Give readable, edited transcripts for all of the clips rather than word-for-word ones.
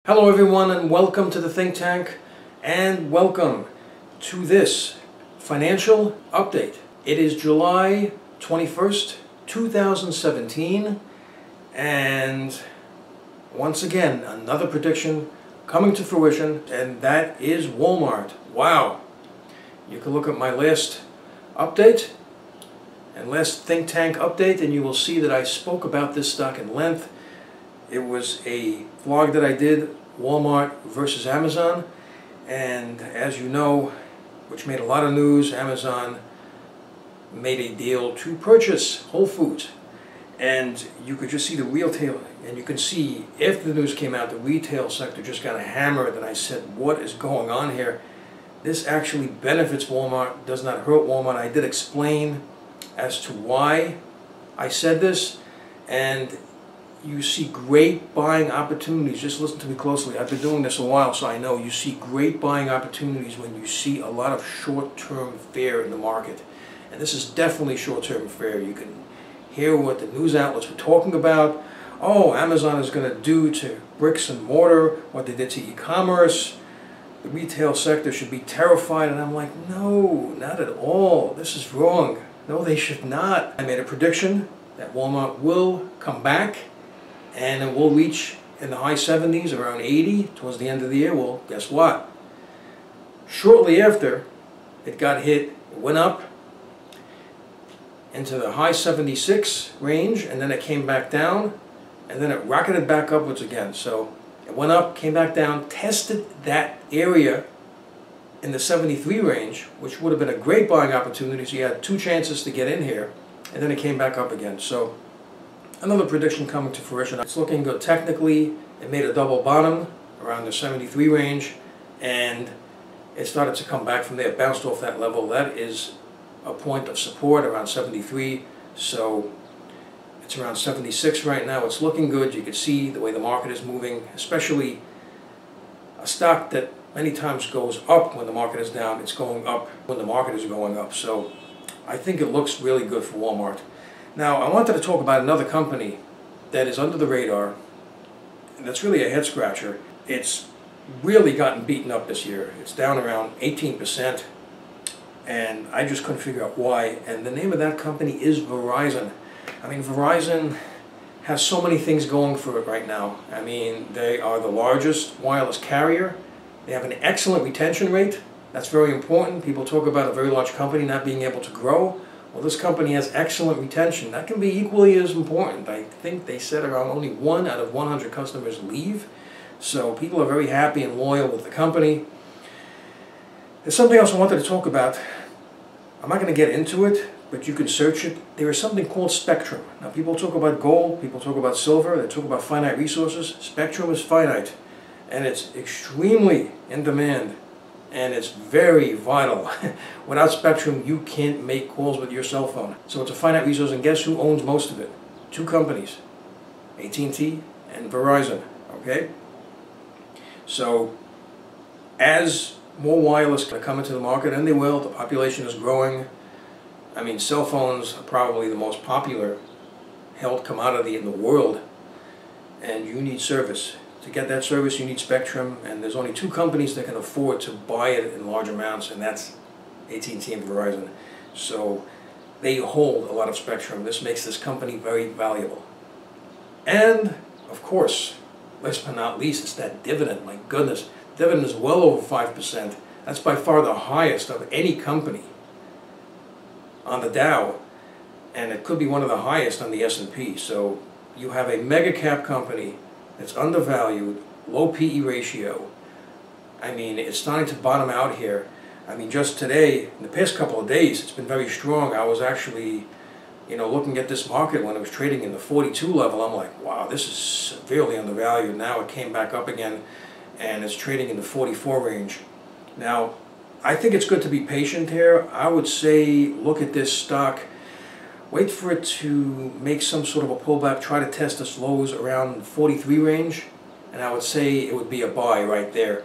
Hello everyone, and welcome to the Think Tank, and welcome to this financial update. It is July 21st, 2017, and once again another prediction coming to fruition, and that is Walmart. Wow! You can look at my last update and last Think Tank update and you will see that I spoke about this stock in length. It was a vlog that I did, Walmart versus Amazon, and as you know, which made a lot of news, Amazon made a deal to purchase Whole Foods, and you could just see the retail, and you can see after the news came out, the retail sector just got hammered, and I said, what is going on here? This actually benefits Walmart, does not hurt Walmart. I did explain as to why I said this, and you see great buying opportunities. Just listen to me closely. I've been doing this a while, so I know you see great buying opportunities when you see a lot of short-term fear in the market. And this is definitely short-term fear. You can hear what the news outlets were talking about. Oh, Amazon is going to do to bricks and mortar what they did to e-commerce. The retail sector should be terrified. And I'm like, no, not at all. This is wrong. No, they should not. I made a prediction that Walmart will come back and it will reach in the high 70s, around 80 towards the end of the year. Well, guess what? Shortly after, it got hit, it went up into the high 76 range, and then it came back down, and then it rocketed back upwards again. So it went up, came back down, tested that area in the 73 range, which would have been a great buying opportunity. So you had two chances to get in here, and then it came back up again. So another prediction coming to fruition. It's looking good technically. It made a double bottom around the 73 range, and it started to come back from there, bounced off that level. That is a point of support around 73. So it's around 76 right now. It's looking good. You can see the way the market is moving, especially a stock that many times goes up when the market is down. It's going up when the market is going up. So I think it looks really good for Walmart. Now, I wanted to talk about another company that is under the radar, and that's really a head-scratcher. It's really gotten beaten up this year. It's down around 18%, and I just couldn't figure out why. And the name of that company is Verizon. I mean, Verizon has so many things going for it right now. I mean, they are the largest wireless carrier. They have an excellent retention rate. That's very important. People talk about a very large company not being able to grow. Well, this company has excellent retention. That can be equally as important. I think they said around only 1 out of 100 customers leave. So people are very happy and loyal with the company. There's something else I wanted to talk about. I'm not going to get into it, but you can search it. There is something called Spectrum. Now, people talk about gold, people talk about silver, they talk about finite resources. Spectrum is finite, and it's extremely in demand. And it's very vital. Without Spectrum, you can't make calls with your cell phone. So it's a finite resource, and guess who owns most of it? Two companies, AT&T and Verizon, okay? So as more wireless come into the market, and they will, the population is growing. I mean, cell phones are probably the most popular held commodity in the world, and you need service. To get that service, you need Spectrum, and there's only two companies that can afford to buy it in large amounts, and that's AT&T and Verizon. So they hold a lot of Spectrum. This makes this company very valuable. And, of course, last but not least, it's that dividend. My goodness, dividend is well over 5%. That's by far the highest of any company on the Dow, and it could be one of the highest on the S&P. So you have a mega cap company. It's undervalued, low PE ratio. I mean, it's starting to bottom out here. I mean, just today, in the past couple of days, it's been very strong. I was actually, looking at this market when it was trading in the 42 level. I'm like, wow, this is severely undervalued. Now it came back up again, and it's trading in the 44 range. Now, I think it's good to be patient here. I would say look at this stock. Wait for it to make some sort of a pullback, try to test its lows around 43 range, and I would say it would be a buy right there.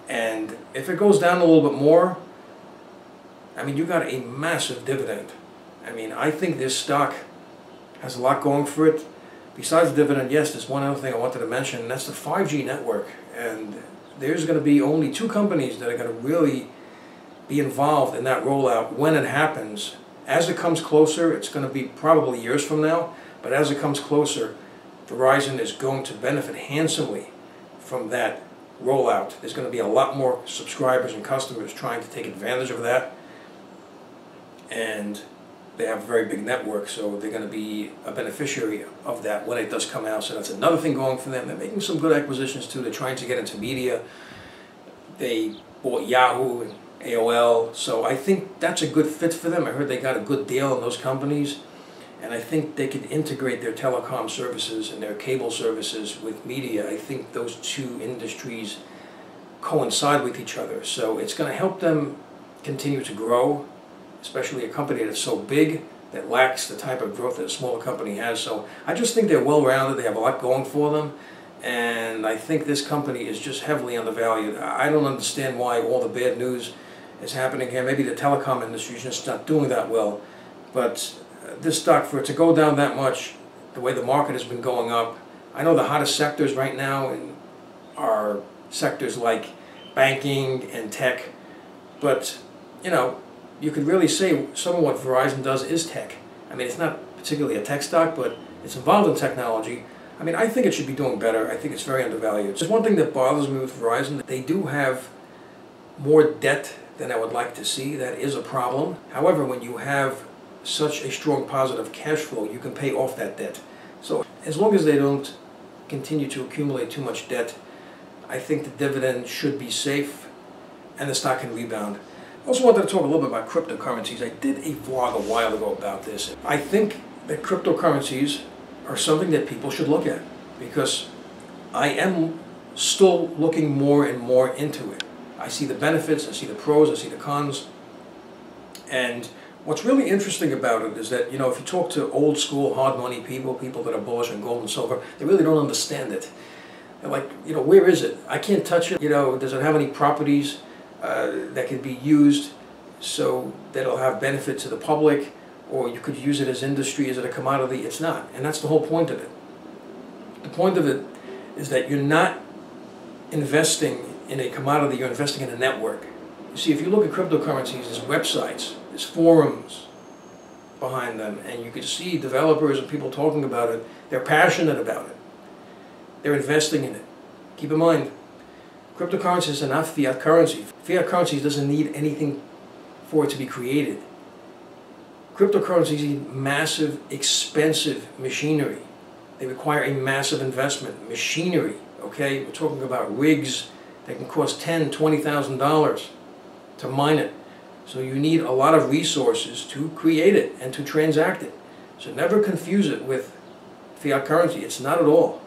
And if it goes down a little bit more, I mean, you got a massive dividend. I mean, I think this stock has a lot going for it besides the dividend, yes, there's one other thing I wanted to mention, and that's the 5G network. And there's going to be only 2 companies that are going to really be involved in that rollout when it happens. As it comes closer, it's going to be probably years from now, but as it comes closer, Verizon is going to benefit handsomely from that rollout. There's going to be a lot more subscribers and customers trying to take advantage of that, and they have a very big network, so they're going to be a beneficiary of that when it does come out. So that's another thing going for them. They're making some good acquisitions too. They're trying to get into media. They bought Yahoo and AOL, so I think that's a good fit for them. I heard they got a good deal on those companies, and I think they could integrate their telecom services and their cable services with media. I think those 2 industries coincide with each other, so it's going to help them continue to grow, especially a company that's so big that lacks the type of growth that a smaller company has. So I just think they're well-rounded. They have a lot going for them, and I think this company is just heavily undervalued. I don't understand why all the bad news is happening here. Maybe the telecom industry is just not doing that well, but this stock, for it to go down that much, the way the market has been going up, I know the hottest sectors right now are sectors like banking and tech, but you know, you could really say some of what Verizon does is tech. I mean, it's not particularly a tech stock, but it's involved in technology. I mean, I think it should be doing better. I think it's very undervalued. There's one thing that bothers me with Verizon. They do have more debt than I would like to see. That is a problem. However, when you have such a strong positive cash flow, you can pay off that debt. So as long as they don't continue to accumulate too much debt, I think the dividend should be safe and the stock can rebound. I also wanted to talk a little bit about cryptocurrencies. I did a vlog a while ago about this. I think that cryptocurrencies are something that people should look at, because I am still looking more and more into it. I see the benefits, I see the pros, I see the cons, and what's really interesting about it is that, you know, if you talk to old school hard money people, people that are bullish on gold and silver, they really don't understand it. They're like, you know, where is it? I can't touch it. You know, does it have any properties that can be used so that it'll have benefit to the public, or you could use it as industry? Is it a commodity? It's not, and that's the whole point of it. The point of it is that you're not investing in a commodity, you're investing in a network. You see, if you look at cryptocurrencies, there's websites, there's forums behind them, and you can see developers and people talking about it. They're passionate about it. They're investing in it. Keep in mind, cryptocurrencies are not fiat currency. Fiat currency doesn't need anything for it to be created. Cryptocurrencies need massive, expensive machinery. They require a massive investment. Machinery, okay? We're talking about rigs that can cost $10,000, $20,000 to mine it. So you need a lot of resources to create it and to transact it. So never confuse it with fiat currency. It's not at all.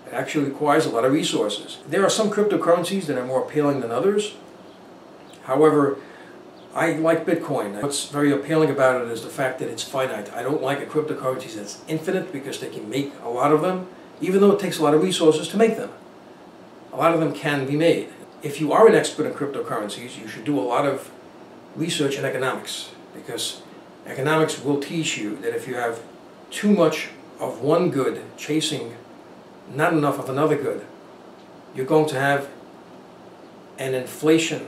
It actually requires a lot of resources. There are some cryptocurrencies that are more appealing than others. However, I like Bitcoin. What's very appealing about it is the fact that it's finite. I don't like a cryptocurrency that's infinite, because they can make a lot of them, even though it takes a lot of resources to make them. A lot of them can be made. If you are an expert in cryptocurrencies, you should do a lot of research in economics, because economics will teach you that if you have too much of one good chasing not enough of another good, you're going to have an inflation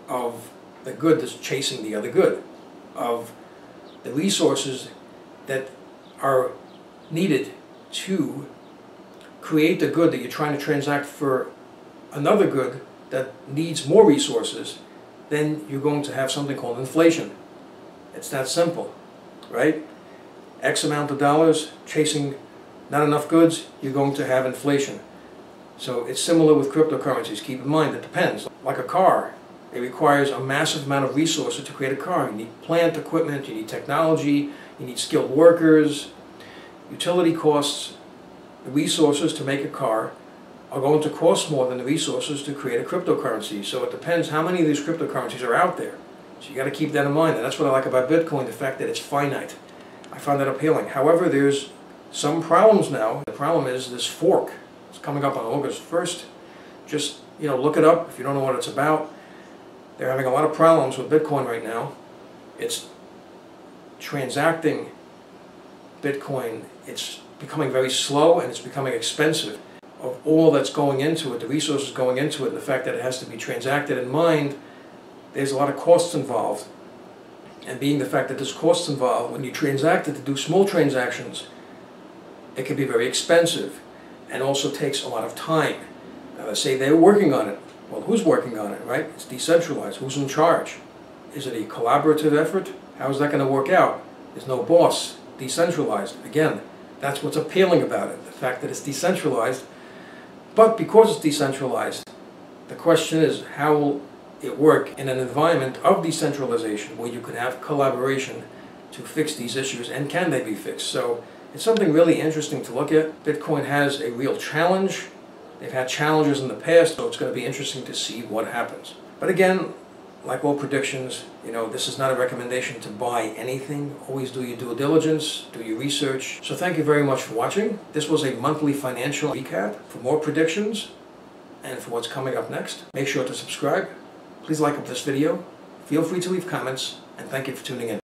of the good that's chasing the other good, of the resources that are needed to create the good that you're trying to transact for another good that needs more resources. Then you're going to have something called inflation. It's that simple, right? X amount of dollars chasing not enough goods, you're going to have inflation. So it's similar with cryptocurrencies. Keep in mind, it depends. Like a car, it requires a massive amount of resources to create a car. You need plant equipment, you need technology, you need skilled workers. Utility costs, the resources to make a car are going to cost more than the resources to create a cryptocurrency. So it depends how many of these cryptocurrencies are out there. So you got to keep that in mind. And that's what I like about Bitcoin, the fact that it's finite. I find that appealing. However, there's some problems now. The problem is this fork. It's coming up on August 1st. Just, look it up if you don't know what it's about. They're having a lot of problems with Bitcoin right now. It's transacting Bitcoin. It's becoming very slow and it's becoming expensive. Of all that's going into it, the resources going into it, and the fact that it has to be transacted and mined, there's a lot of costs involved. And being the fact that there's costs involved, when you transact it to do small transactions, it can be very expensive and also takes a lot of time. Now let's say they're working on it. Well, who's working on it, right? It's decentralized. Who's in charge? Is it a collaborative effort? How is that going to work out? There's no boss. Decentralized. Again, that's what's appealing about it, the fact that it's decentralized. But because it's decentralized, the question is, how will it work in an environment of decentralization where you can have collaboration to fix these issues, and can they be fixed? So it's something really interesting to look at. Bitcoin has a real challenge. They've had challenges in the past, so it's going to be interesting to see what happens. But again, like all predictions, this is not a recommendation to buy anything. Always do your due diligence, do your research. So thank you very much for watching. This was a monthly financial recap. For more predictions and for what's coming up next, make sure to subscribe. Please like up this video. Feel free to leave comments, and thank you for tuning in.